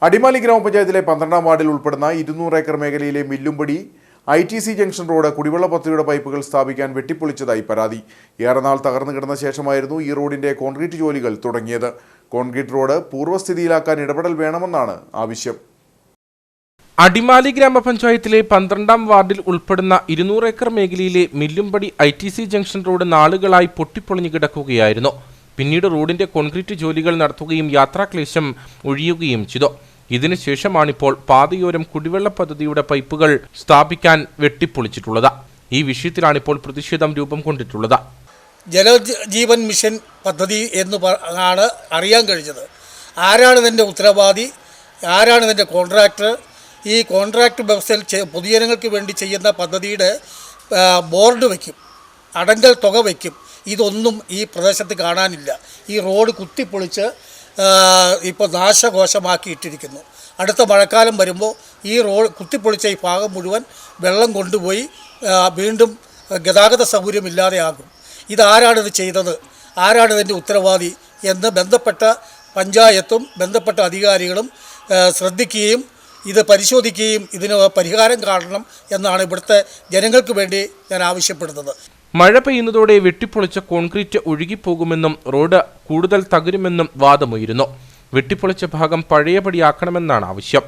അടിമാലി ഗ്രാമപഞ്ചായത്തിലെ 12ാം വാർഡിൽ ഉൾപ്പെടുന്ന 200 ഏക്കർ മേഖലയിലെ മില്ലുംപടി ITC ജംഗ്ഷൻ റോഡ് കുടിവെള്ള പദ്ധതിയുടെ പൈപ്പുകൾ സ്ഥാപിക്കാൻ വെട്ടിപ്പൊളിച്ചതായി പരാതി. ഏറെ നാൾ തകർന്നു കിടന്ന ശേഷമായിരുന്നു ഈ റോഡിന്റെ കോൺക്രീറ്റ് ജോലികൾ തുടങ്ങിയത്. കോൺക്രീറ്റ് റോഡ് പൂർവ്വസ്ഥിതിയിലാക്കാൻ ഇടപെടൽ വേണമെന്നാണ് ആവശ്യം. അടിമാലി ഗ്രാമപഞ്ചായത്തിലെ 12ാം വാർഡിൽ ഉൾപ്പെടുന്ന 200 ഏക്കർ മേഖലയിലെ മില്ലുംപടി ITC ജംഗ്ഷൻ റോഡ് നാളുകളായി പൊട്ടിപ്പൊളിഞ്ഞു കിടക്കുകയായിരുന്നു. പിന്നീട് റോഡിന്റെ കോൺക്രീറ്റ് ജോലികൾ നടത്തുകയും യാത്രാക്ലേശം ഒഴിയുകയും ചെയ്തു. ഇതിനുശേഷമാണിപ്പോൾ പാതയോരം കുടിവെള്ള പദ്ധതിയുടെ പൈപ്പുകൾ സ്ഥാപിക്കാൻ വെട്ടിപ്പൊളിച്ചിട്ടുള്ളത്. ഈ വിഷയത്തിലാണിപ്പോൾ പ്രതിഷേധം രൂപം കൊണ്ടിട്ടുള്ളത്. ജലജീവൻ മിഷൻ പദ്ധതി ആണ് അറിയാൻ കഴിഞ്ഞത്. ആരാണ് ഇതിൻ്റെ ഉത്തരവാദി, ആരാണ് ഇതിൻ്റെ കോൺട്രാക്ടർ? ഈ കോൺട്രാക്ട് വ്യവസ്ഥയിൽ പൊതുജനങ്ങൾക്ക് വേണ്ടി ചെയ്യുന്ന പദ്ധതിയുടെ ബോർഡ് വയ്ക്കും, അടങ്കൽ തുക വയ്ക്കും. ഇതൊന്നും ഈ പ്രദേശത്ത് കാണാനില്ല. ഈ റോഡ് കുത്തിപ്പൊളിച്ച് ഇപ്പോൾ നാശകോശമാക്കിയിട്ടിരിക്കുന്നു. അടുത്ത മഴക്കാലം വരുമ്പോൾ ഈ റോഡ് കുത്തിപ്പൊളിച്ച ഈ ഭാഗം മുഴുവൻ വെള്ളം കൊണ്ടുപോയി വീണ്ടും ഗതാഗത സൗകര്യമില്ലാതെയാകും. ഇതാരാണിത് ചെയ്തത്, ആരാണ് ഇതിൻ്റെ ഉത്തരവാദി എന്ന് ബന്ധപ്പെട്ട പഞ്ചായത്തും ബന്ധപ്പെട്ട അധികാരികളും ശ്രദ്ധിക്കുകയും ഇത് പരിശോധിക്കുകയും ഇതിന് പരിഹാരം കാണണം എന്നാണ് ഇവിടുത്തെ ജനങ്ങൾക്ക് വേണ്ടി ഞാൻ ആവശ്യപ്പെടുന്നത്. മഴ പെയ്യുന്നതോടെ വെട്ടിപ്പൊളിച്ച കോൺക്രീറ്റ് ഒഴുകിപ്പോകുമെന്നും റോഡ് കൂടുതൽ തകരുമെന്നും വാദമുയരുന്നു. വെട്ടിപ്പൊളിച്ച ഭാഗം പഴയപടിയാക്കണമെന്നാണ് ആവശ്യം.